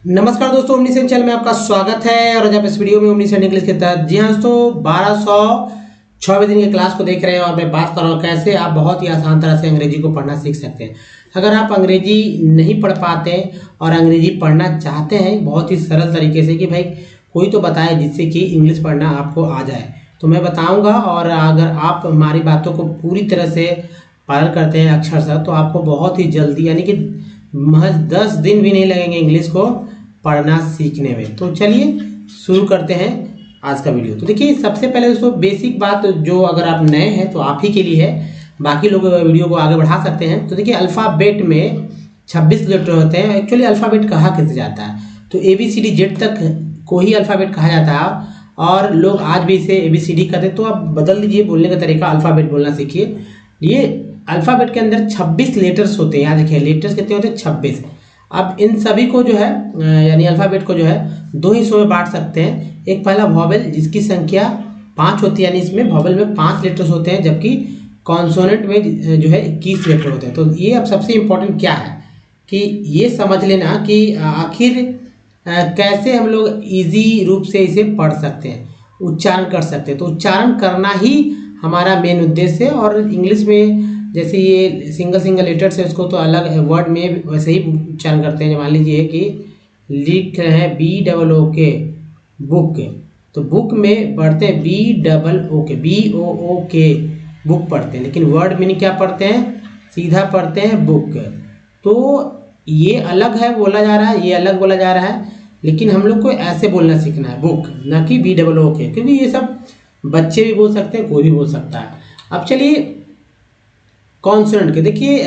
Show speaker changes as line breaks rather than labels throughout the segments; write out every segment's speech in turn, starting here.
नमस्कार दोस्तों, omniscient channel में आपका स्वागत है। और आज आप इस वीडियो में ओमनीसेंट इंग्लिश के तहत जी हाँ दोस्तों 1206वें दिन की क्लास को देख रहे हैं और मैं बात कर रहा हूँ कैसे आप बहुत ही आसान तरह से अंग्रेजी को पढ़ना सीख सकते हैं। अगर आप अंग्रेजी नहीं पढ़ पाते और अंग्रेजी पढ़ना चाहते हैं बहुत ही सरल तरीके से कि भाई कोई तो बताए जिससे कि इंग्लिश पढ़ना आपको आ जाए, तो मैं बताऊँगा। और अगर आप हमारी बातों को पूरी तरह से पालन करते हैं अक्षरशः, तो आपको बहुत ही जल्दी यानी कि महज 10 दिन भी नहीं लगेंगे इंग्लिश को पढ़ना सीखने में। तो चलिए शुरू करते हैं आज का वीडियो। तो देखिए सबसे पहले दोस्तों बेसिक बात जो अगर आप नए हैं तो आप ही के लिए है, बाकी लोग वीडियो को आगे बढ़ा सकते हैं। तो देखिए अल्फ़ाबेट में 26 लेटर होते हैं। एक्चुअली अल्फ़ाबेट कहा कैसे जाता है तो ABCD तक को ही अल्फ़ाबेट कहा जाता है और लोग आज भी इसे ABCD कहते हैं। तो आप बदल दीजिए बोलने का तरीका, अल्फ़ाबेट बोलना सीखिए। ये अल्फ़ाबेट के अंदर 26 लेटर्स होते हैं। याद रखिए लेटर्स कितने होते हैं 26। अब इन सभी को जो है यानी अल्फ़ाबेट को जो है दो हिस्सों में बांट सकते हैं। एक पहला वॉवेल जिसकी संख्या 5 होती है, यानी इसमें वॉवेल में 5 लेटर्स होते हैं, जबकि कॉन्सोनेंट में जो है 21 लेटर होते हैं। तो ये अब सबसे इम्पोर्टेंट क्या है कि ये समझ लेना कि आखिर कैसे हम लोग ईजी रूप से इसे पढ़ सकते हैं, उच्चारण कर सकते हैं। तो उच्चारण करना ही हमारा मेन उद्देश्य है। और इंग्लिश में जैसे ये सिंगल लेटर्स है उसको तो अलग वर्ड में वैसे ही उच्चारण करते हैं। मान लीजिए कि लिख रहे हैं BOOK बुक, तो बुक में पढ़ते हैं BOOK BOOK बुक पढ़ते हैं, लेकिन वर्ड मीनिंग क्या पढ़ते हैं, सीधा पढ़ते हैं बुक। तो ये अलग है बोला जा रहा है, ये अलग बोला जा रहा है, लेकिन हम लोग को ऐसे बोलना सीखना है बुक, ना कि BOOK, क्योंकि ये सब बच्चे भी बोल सकते हैं, कोई भी बोल सकता है। अब चलिए कॉन्सोनेंट के देखिए,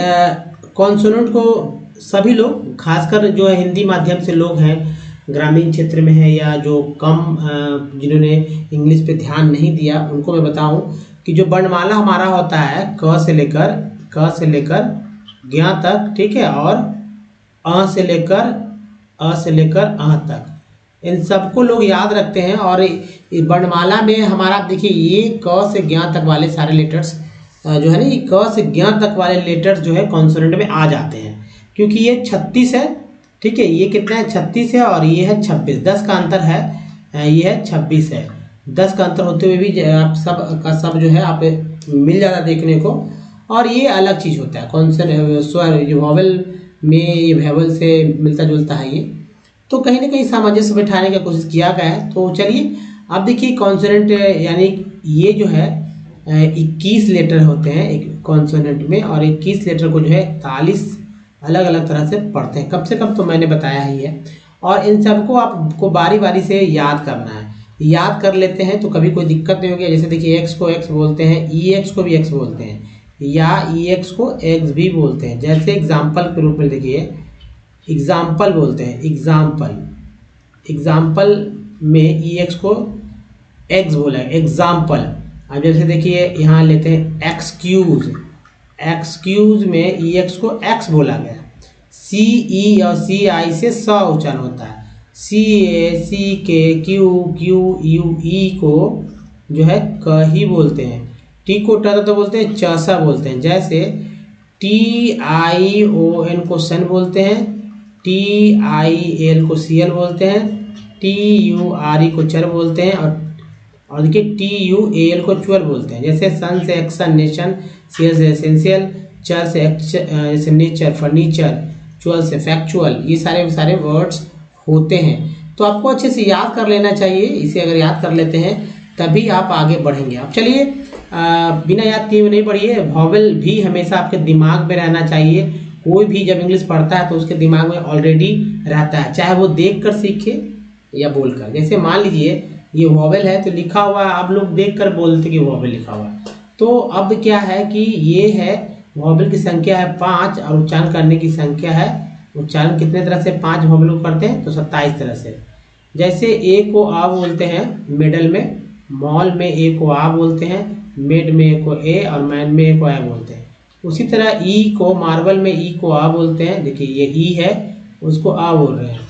कॉन्सोनेंट को सभी लोग खासकर जो है हिंदी माध्यम से लोग हैं, ग्रामीण क्षेत्र में है या जो कम जिन्होंने इंग्लिश पे ध्यान नहीं दिया उनको मैं बताऊं कि जो वर्णमाला हमारा होता है क से लेकर ज्ञ तक, ठीक है, और अ से लेकर अ तक, इन सबको लोग याद रखते हैं। और वर्णमाला में हमारा देखिए ये क से ज्ञ तक वाले सारे लेटर्स जो है ना, ये क से ज्ञ तक वाले लेटर्स जो है कॉन्सोनेंट में आ जाते हैं, क्योंकि ये 36 है, ठीक है। ये कितना है 36 है और ये है 26, 10 का अंतर है, ये है 26 है। 10 का अंतर होते हुए भी आप सब का सब जो है आप मिल जाता देखने को। और ये अलग चीज़ होता है कॉन्सोनेंट स्वर, जो वॉवेल में ये वैवल से मिलता जुलता है ये, तो कहीं ना कहीं सामंजस्य बैठाने की कोशिश किया गया है। तो चलिए अब देखिए कॉन्सोनेंट यानी ये जो है 21 लेटर होते हैं एक कॉन्सोनेंट में, और 21 लेटर को जो है 41 अलग अलग तरह से पढ़ते हैं, कम से कम तो मैंने बताया ही है। और इन सबको आपको बारी बारी से याद करना है। याद कर लेते हैं तो कभी कोई दिक्कत नहीं होगी। जैसे देखिए एक्स को एक्स बोलते हैं, EX को भी एक्स बोलते हैं, या EX को एक्स भी बोलते हैं। जैसे एग्जाम्पल के रूप में देखिए एग्जाम्पल बोलते हैं, एग्जाम्पल में EX को एक्स बोला है, एग्जाम्पल। अब जैसे देखिए यहाँ लेते हैं एक्सक्यूज में EX को एक्स बोला गया। CE और CI से स उच्चारण होता है। CA CK QUE को जो है क ही बोलते हैं। T को ट तो बोलते हैं, च बोलते हैं। जैसे TION को सन बोलते हैं, TIL को CL बोलते हैं, TURE को चर बोलते हैं, और देखिए TUAL को चुअल बोलते हैं। जैसे सन से एक्शन नेशन, सीएल से एसेंशियल, चर से जैसे नेचर फर्नीचर, चुअल से फैक्चुअल, ये सारे वर्ड्स होते हैं। तो आपको अच्छे से याद कर लेना चाहिए। इसे अगर याद कर लेते हैं तभी आप आगे बढ़ेंगे। अब चलिए बिना याद किए नहीं पढ़िए। वॉवेल भी हमेशा आपके दिमाग में रहना चाहिए। कोई भी जब इंग्लिश पढ़ता है तो उसके दिमाग में ऑलरेडी रहता है, चाहे वो देख कर सीखे या बोल कर। जैसे मान लीजिए ये वॉवेल है तो लिखा हुआ है, आप लोग देख कर बोलते कि वॉवेल लिखा हुआ है। तो अब क्या है कि ये है वॉवेल की संख्या है 5 और उच्चारण करने की संख्या है, उच्चारण कितने तरह से 5 वॉवेल को करते हैं तो 27 तरह से। जैसे ए को आ बोलते हैं मिडल में, मॉल में ए को आ बोलते हैं, मेड में ए को ए, और मैन में ए को ए बोलते हैं। उसी तरह ई को मार्बल में ई को आ बोलते हैं। देखिए ये ई है उसको आ बोल रहे हैं।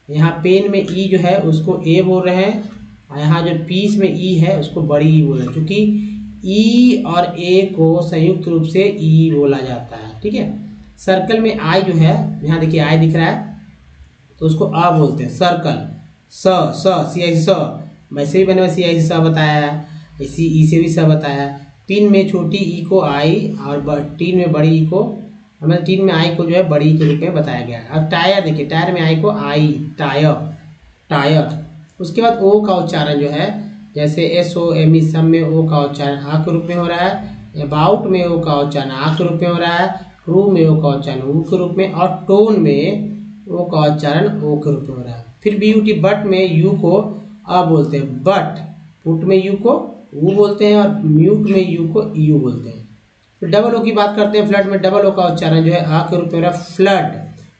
यहाँ पेन में ई जो है उसको ए बोल रहे हैं, यहाँ जो पीस में ई है उसको बड़ी ई बोल रहे हैं, क्योंकि ई और ए को संयुक्त रूप से ई बोला जाता है, ठीक है। सर्कल में आई जो है, यहाँ देखिए आई दिख रहा है, तो उसको अ बोलते हैं। सर्कल सी आई स, वैसे भी मैंने सी आई स बताया है, इसी ई से भी स बताया है। तीन में छोटी ई को आई और तीन में बड़ी ई को, हमें तीन में आई को जो है बड़ी के रूप में बताया गया है। अब टायर देखिए, टायर में आई को आई, टायर टायर। उसके बाद ओ का उच्चारण जो है, जैसे एस ओ एम ई सब में ओ का उच्चारण आ के रूप में हो रहा है। अबाउट में ओ का उच्चारण आ के रूप में हो रहा है। ट्रू में ओ का उच्चारण ऊ के रूप में, और टोन में ओ का उच्चारण ओ के रूप में हो रहा है। फिर ब्यूटी, बट में यू को अ बोलते हैं, बट। पुट में यू को ऊ बोलते हैं, और म्यूट में यू को यू बोलते हैं। फिर डबल ओ की बात करते हैं। फ्लड में डबल ओ का उच्चारण जो है आ के रूप में हो रहा है, फ्लड।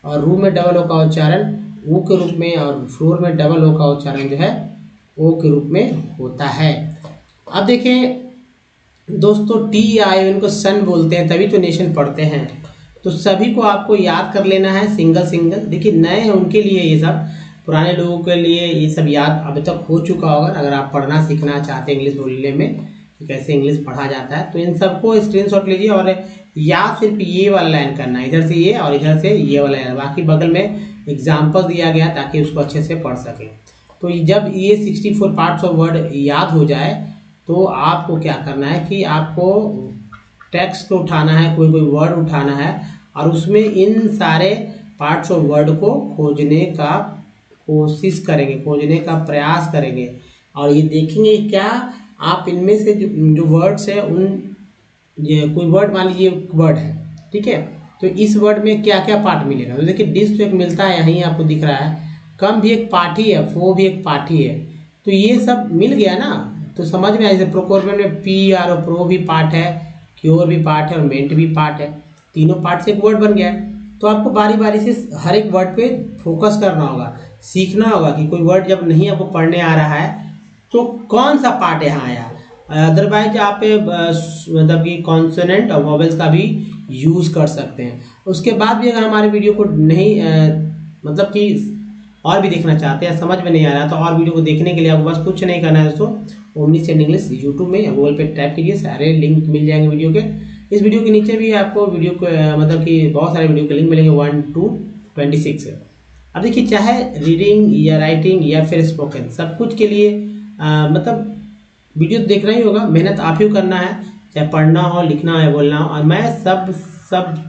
और रूम में डबल ओ का उच्चारण ऊ के रूप में, और फ्लोर में डबल ओ का उच्चारण जो है ओ के रूप में होता है। अब देखें दोस्तों, टी आई इनको सन बोलते हैं, तभी तो नेशन पढ़ते हैं। तो सभी को आपको याद कर लेना है सिंगल सिंगल। देखिए नए हैं उनके लिए ये सब, पुराने लोगों के लिए ये सब याद अभी तक हो चुका होगा। अगर आप पढ़ना सीखना चाहते हैं इंग्लिश बोलने में कि कैसे इंग्लिश पढ़ा जाता है, तो इन सबको स्क्रीनशॉट लीजिए और याद सिर्फ ये वाला लाइन करना है, इधर से ये और इधर से ये वाला लाइन, बाकी बगल में एग्जाम्पल दिया गया ताकि उसको अच्छे से पढ़ सकें। तो जब ये 64 पार्ट्स ऑफ वर्ड याद हो जाए तो आपको क्या करना है कि आपको टेक्स्ट को उठाना है, कोई कोई वर्ड उठाना है और उसमें इन सारे पार्ट्स ऑफ वर्ड को खोजने का कोशिश करेंगे, खोजने का प्रयास करेंगे। और ये देखेंगे क्या आप इनमें से जो वर्ड्स है उन, ये कोई वर्ड मान लीजिए वर्ड है, ठीक है, तो इस वर्ड में क्या क्या पार्ट मिलेगा। तो देखिए डिश तो एक मिलता है, यहीं आपको दिख रहा है। कम भी एक पार्ट ही है, फो भी एक पार्ट ही है। तो ये सब मिल गया ना, तो समझ में आया। जैसे प्रोक्योरमेंट में पी आर ओ, प्रो भी पार्ट है, क्योर भी पार्ट है और मेंट भी पार्ट है। तीनों पार्ट से एक वर्ड बन गया है। तो आपको बारी बारी से हर एक वर्ड पे फोकस करना होगा, सीखना होगा कि कोई वर्ड जब नहीं आपको पढ़ने आ रहा है तो कौन सा पार्ट यहाँ आया। अदरवाइज आप मतलब कि कॉन्सोनेंट और वॉवेल्स का भी यूज़ कर सकते हैं। उसके बाद भी अगर हमारे वीडियो को नहीं मतलब कि और भी देखना चाहते हैं, समझ में नहीं आ रहा, तो और वीडियो को देखने के लिए आपको बस कुछ नहीं करना है दोस्तों, ओमनीसेंट इंग्लिश यूट्यूब में या गूगल पे टाइप कीजिए, सारे लिंक मिल जाएंगे वीडियो के। इस वीडियो के नीचे भी आपको वीडियो को मतलब कि बहुत सारे वीडियो के लिंक मिलेंगे 1 to 26। अब देखिए चाहे रीडिंग या राइटिंग या फिर स्पोकन, सब कुछ के लिए मतलब वीडियो देखना ही होगा, मेहनत आप ही करना है, चाहे पढ़ना हो, लिखना हो या बोलना हो। और मैं सब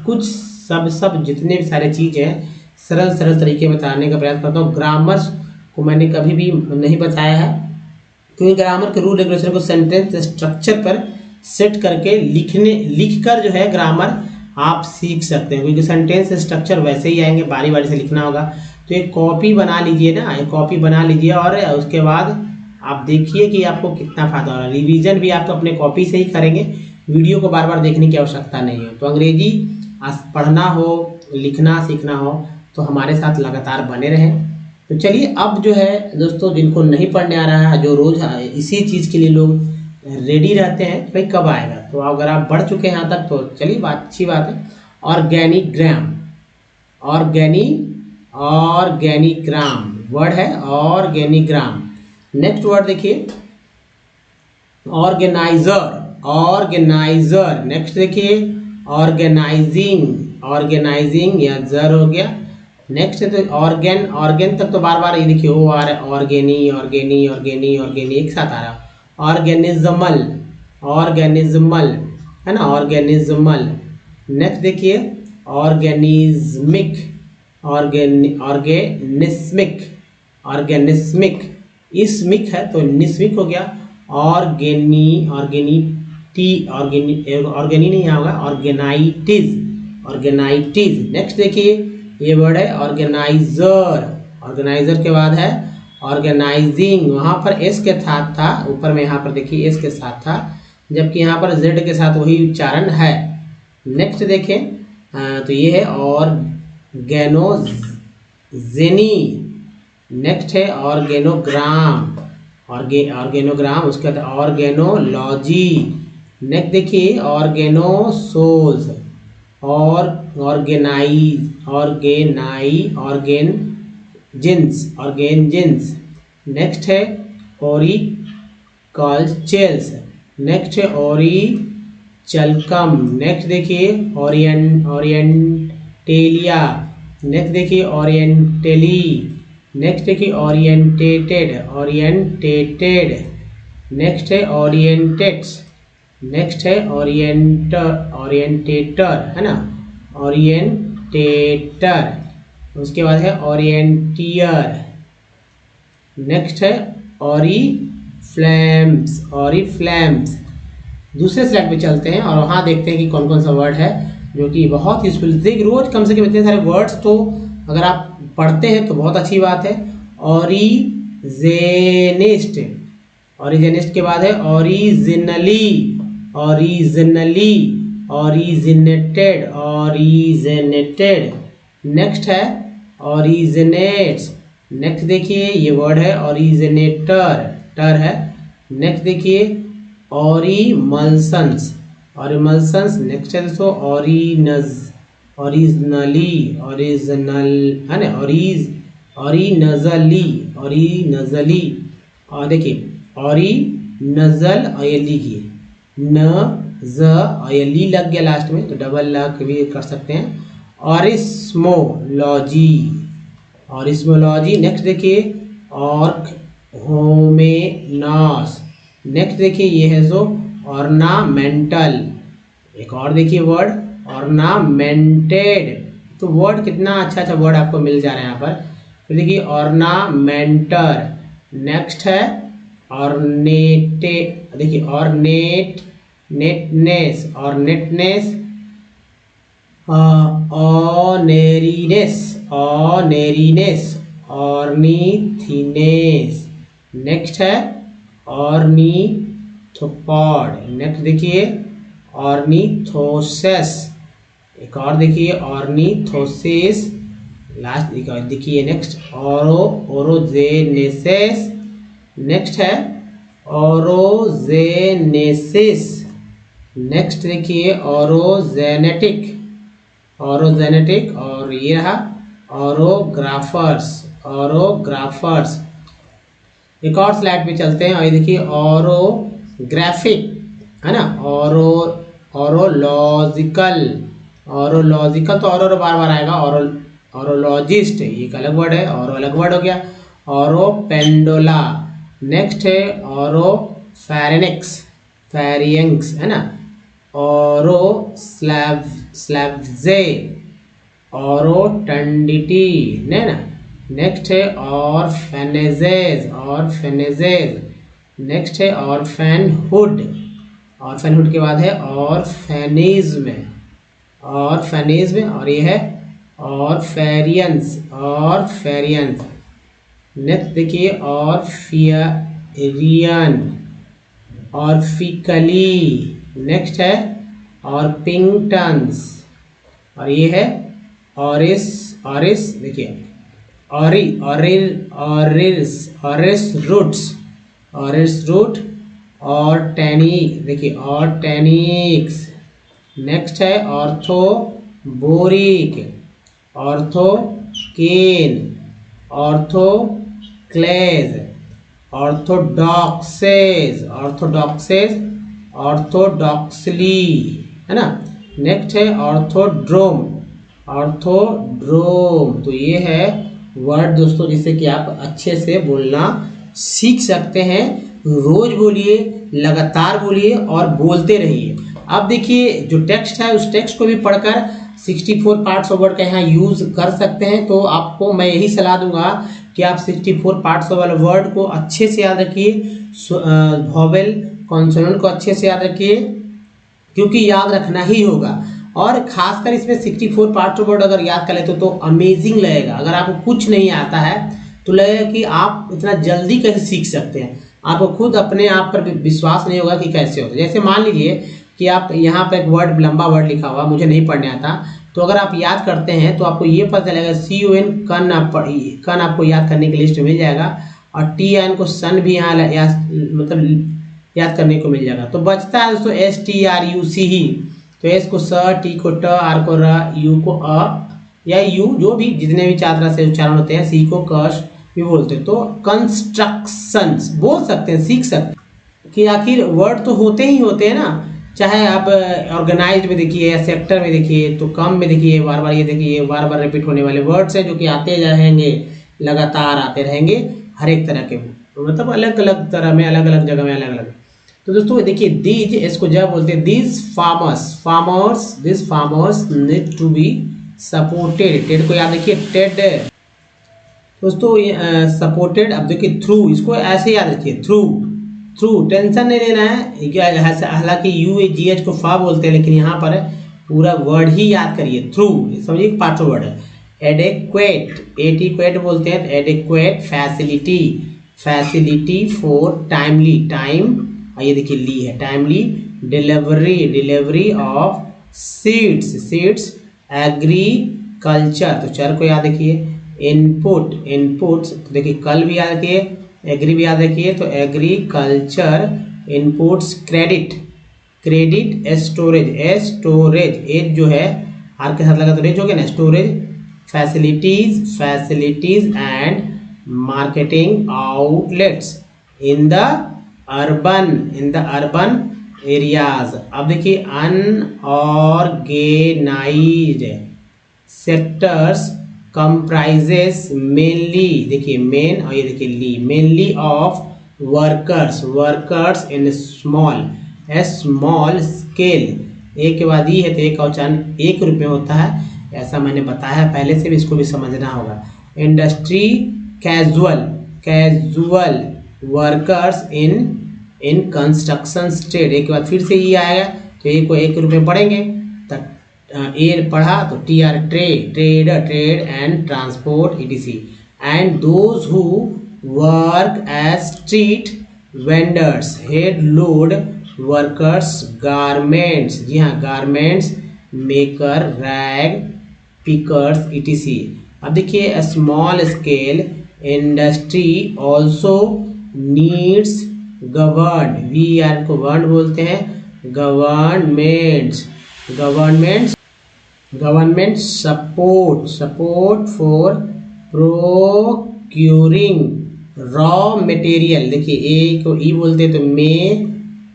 कुछ सब जितने भी सारे चीज़ हैं सरल तरीके बताने का प्रयास करता हूँ। ग्रामर्स को मैंने कभी भी नहीं बताया है, क्योंकि ग्रामर के रूल रेगुलेशन को सेंटेंस स्ट्रक्चर पर सेट करके लिखकर जो है ग्रामर आप सीख सकते हैं, क्योंकि सेंटेंस स्ट्रक्चर वैसे ही आएंगे, बारी बारी से लिखना होगा। तो एक कॉपी बना लीजिए ना, एक कॉपी बना लीजिए और उसके बाद आप देखिए कि आपको कितना फायदा हो रहा है। रिवीजन भी आप तो अपने कॉपी से ही करेंगे, वीडियो को बार बार देखने की आवश्यकता नहीं है। तो अंग्रेजी पढ़ना हो, लिखना सीखना हो तो हमारे साथ लगातार बने रहें। तो चलिए अब जो है दोस्तों, जिनको नहीं पढ़ने आ रहा है, जो रोज़ इसी चीज़ के लिए लोग रेडी रहते हैं भाई कब आएगा, तो अगर आप बढ़ चुके हैं यहाँ तक तो चलिए अच्छी बात है। ऑर्गेनिग्राम, ऑर्गेनिग्राम वर्ड है, ऑर्गेनिग्राम। नेक्स्ट वर्ड देखिए ऑर्गेनाइजर। नेक्स्ट देखिए ऑर्गेनाइजिंग या जर हो गया। नेक्स्ट है तो ऑर्गेन तक तो बार बार ये देखिए ओ आ रहा है, ऑर्गेनी एक साथ आ रहा है। ऑर्गेनिज्मल है ना, ऑर्गेनिज्मल। नेक्स्ट देखिए ऑर्गेनिस्मिक, इसमिक है तो निस्मिक हो गया। ऑर्गेनी नहीं होगा, ऑर्गेनाइटिज। नेक्स्ट देखिए ये वर्ड है ऑर्गेनाइजर के बाद है ऑर्गेनाइजिंग, वहाँ पर एस के साथ था, ऊपर में यहाँ पर देखिए एस के साथ था, जबकि यहाँ पर जेड के साथ वही उच्चारण है। नेक्स्ट देखें तो ये है ऑर्गेनोजेनी। नेक्स्ट है ऑर्गेनोग्राम, उसके बाद ऑर्गेनोलॉजी। नेक्स्ट देखिए ऑर्गेनोसोल्स, ऑर्गेनजिन्स। नेक्स्ट है ओरिकल्चर्स। नेक्स्ट है ओरिचलकम। नेक्स्ट देखिए ओरिएंटेलिया। नेक्स्ट देखिए ओरिएंटली, नेक्स्ट देखिए ओरिएंटेटेड, ओरिएंटेटेड, नेक्स्ट है ओरिएंटेड्स, नेक्स्ट है ओरिएंटेटर, है ना, ओरिएंटेटर। उसके बाद है ओरिएंटियर, नेक्स्ट है ओरिफ्लैम्स, ओरिफ्लैम्स। दूसरे स्लाइड पे चलते हैं और वहाँ देखते हैं कि कौन कौन सा वर्ड है जो कि बहुत यूजफुल। देखिए रोज कम से कम इतने सारे वर्ड्स तो अगर आप पढ़ते हैं तो बहुत अच्छी बात है। ओरिजेनिस्ट, ओरिजेनिस्ट के बाद है originally, originally, originated, originated. Next है ओरिजिनेट्स, नेक्स्ट देखिए ये वर्ड है ओरिजिनेटर, टर है। नेक्स्ट देखिए ओरिमल्सन्स, ओरिमल्सन्स। नेक्स्ट है दोस्तों ओरिनज, ओरिजिनली, ओरिजिनल, है ना, ओरिनजली, ओरिनजली। और देखिए ओरिनजल ऑयली की न ज ऑयली लग गया लास्ट में तो डबल लग भी कर सकते हैं। ऑरिस्मोलॉजी, ऑरिस्मोलॉजी। नेक्स्ट देखिए ऑर्क होमेनास, नेक्स्ट देखिए ये है जो ऑर्नामेंटल। एक और देखिए वर्ड ऑर्नामेंटेड। तो वर्ड कितना अच्छा अच्छा वर्ड आपको मिल जा रहा है यहाँ पर। फिर देखिए ऑर्नामेंटर। नेक्स्ट है ऑर्नेटे, देखिए ऑर्नेट, नेटनेस, ऑर्नेटनेस, ऑनेरीनेस, ऑनेरीनेस, ऑर्निथिनेस। नेक्स्ट है ऑर्निथोपॉड। नेक्स्ट देखिए ऑर्निथोसेस। एक और देखिए ऑर्निथोसिस। लास्ट देखिए नेक्स्ट ओरोजेनेसिस। नेक्स्ट है ओरोजेनेसिस। नेक्स्ट देखिए ओरोजेनेटिक, ओरोजेनेटिक। और ये रहा ओरोग्राफर्स, ओरोग्राफर्स। एक और स्लाइड पे चलते हैं और ये देखिए ओरोग्राफिक, है ना, ओरोलॉजिकल, ओरोलॉजिकल तो और बार बार आएगा। ओरोलॉजिस्ट ये एक अलग वर्ड है, और अलग वर्ड हो गया। ओरोपेंडोला। नेक्स्ट है ओरोफैरिंक्स, फैरिंक्स, है ना, ओरोस्लैव्जे, ओरोटंडिटी, है ना। नेक्स्ट है ऑर्फेनेजेस, ऑर्फेनेजेस। नेक्स्ट है ऑर्फेनहुड, ऑर्फेनहुड के बाद है ऑर्फेनिज्म, ऑर्फेनिज्म। और ये है ऑर्फेरियंस, ऑर्फेरियंस। नेक्स्ट देखिए ऑर्फियरियन, ऑर्फिकली। नेक्स्ट है ऑर्पिंगटन्स। और ये है ऑरिस, ऑरिस देखिए ऑरी, ऑरिल, auris, auris roots, auris root. और टैनिक देखिए ऑर्टेनिक्स। नेक्स्ट है ऑर्थोबोरिक, ऑर्थोकेन, ऑर्थोक्लेज, ऑर्थोडॉक्सेस, ऑर्थोडॉक्सेस, ऑर्थोडॉक्सली, है ना। नेक्स्ट है ऑर्थोड्रोम, ऑर्थोड्रोम। तो ये है वर्ड दोस्तों जिससे कि आप अच्छे से बोलना सीख सकते हैं। रोज बोलिए, लगातार बोलिए और बोलते रहिए। अब देखिए जो टेक्स्ट है उस टेक्स्ट को भी पढ़कर 64 पार्ट्स ऑफ वर्ड का यहाँ यूज कर सकते हैं। तो आपको मैं यही सलाह दूंगा कि आप 64 पार्ट्स ऑफ वाले वर्ड को अच्छे से याद रखिए, वोवेल कॉन्सोनेंट को अच्छे से याद रखिए, क्योंकि याद रखना ही होगा। और खासकर इसमें 64 पार्ट्स ऑफ वर्ड अगर याद कर लेते तो अमेजिंग लगेगा। अगर आपको कुछ नहीं आता है तो लगेगा कि आप इतना जल्दी कैसे सीख सकते हैं। आपको खुद अपने आप पर विश्वास नहीं होगा कि कैसे होता है। जैसे मान लीजिए कि आप यहाँ पर एक वर्ड, लंबा वर्ड लिखा हुआ, मुझे नहीं पढ़ने आता, तो अगर आप याद करते हैं तो आपको ये पता चलेगा CON, कन आपको याद करने की लिस्ट में मिल जाएगा। और TN को सन भी यहाँ मतलब याद करने को मिल जाएगा। तो बचता है दोस्तों STRUC ही। तो S को स, T को ट, R को र, U को अ या यू, जो भी जितने भी 4 तरह से उच्चारण होते हैं, C को कश भी बोलते हैं। तो कंस्ट्रक्शंस बोल सकते हैं, सीख सकते हैं कि आखिर वर्ड तो होते ही होते हैं ना, चाहे आप ऑर्गेनाइज्ड में देखिए या सेक्टर में देखिए, तो कम में देखिए बार बार, ये देखिए बार बार रिपीट होने वाले वर्ड्स हैं जो कि आते रहेंगे, लगातार आते रहेंगे हर एक तरह के, मतलब अलग अलग तरह में, अलग अलग जगह में, अलग अलग। तो दोस्तों देखिए दीज, इसको जब बोलते हैं these farmers need to be supported. Ted को याद रखिए, टेड दोस्तों सपोर्टेड। अब देखिए थ्रू, इसको ऐसे याद रखिए, थ्रू टेंशन नहीं लेना है। हालांकि UAGH को फा बोलते हैं, लेकिन यहाँ पर पूरा वर्ड ही याद करिए, थ्रू, समझिए पार्ट वर्ड है। एडिक्वेट बोलते हैं, adequate facility for timely, time, ये देखिए ली है, timely delivery of seeds, agriculture, तो चर को याद रखिए। इनपुट्स, तो देखिए कल भी याद रखिए, एग्री भी याद रखिए, तो एग्रीकल्चर इनपुट्स, क्रेडिट, स्टोरेज, एज जो है आर के साथ लगा तो रेज हो गया ना, storage, facilities and marketing outlets in the urban areas. अब देखिए अनऑर्गेनाइज्ड सेक्टर्स comprises mainly, देखिए मेन और ये देखिए ली, mainly of workers in small scale। एक के बाद ये है तो एक का उच्चारण एक रूप में होता है, ऐसा मैंने बताया है पहले से भी, इसको भी समझना होगा। Industry casual workers in construction trade, एक के बाद फिर से ये आएगा तो एक को एक रूप में पढ़ेंगे। ए पढ़ा तो TR trade and transport ETC, and those who work as street vendors, head load workers, garments, जी हाँ garments maker, rag pickers ETC। अब देखिए small scale industry also needs govern, VR को वर्ड बोलते हैं, government support for procuring raw material. देखिए A को ई बोलते हैं तो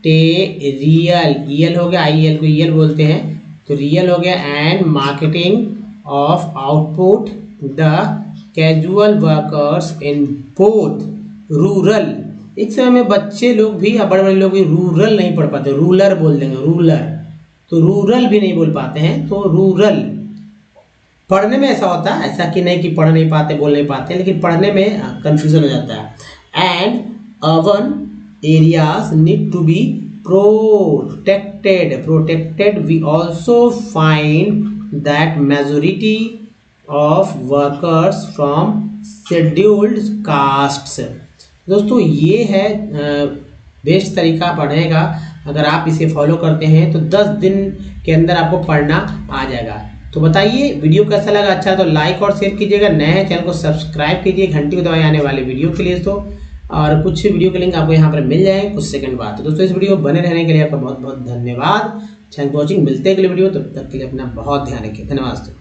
ईएल हो गया, IEL को ईएल बोलते हैं तो रियल हो गया, and marketing of output the casual workers in both rural. एक समय में बच्चे लोग भी या बड़े बड़े लोग भी रूरल नहीं पढ़ पाते, रूलर बोल देंगे, रूलर, तो रूरल भी नहीं बोल पाते हैं, तो रूरल पढ़ने में ऐसा होता है, ऐसा कि नहीं कि पढ़ नहीं पाते, बोल नहीं पाते, लेकिन पढ़ने में कंफ्यूजन हो जाता है। And urban areas need to be protected. We also find that majority of workers from scheduled castes. दोस्तों ये है बेस्ट तरीका पढ़ने का, अगर आप इसे फॉलो करते हैं तो 10 दिन के अंदर आपको पढ़ना आ जाएगा। तो बताइए वीडियो कैसा लगा, अच्छा तो लाइक और शेयर कीजिएगा, नए हैं चैनल को सब्सक्राइब कीजिए, घंटी को दबाए आने वाले वीडियो के लिए। तो और कुछ वीडियो के लिंक आपको यहाँ पर मिल जाएंगे कुछ सेकंड बाद। तो दोस्तों इस वीडियो बने रहने के लिए आपका बहुत बहुत धन्यवाद। थैंक फॉर वॉचिंग, मिलते हैं अगले वीडियो, तब तक के लिए अपना बहुत ध्यान रखिए, धन्यवाद।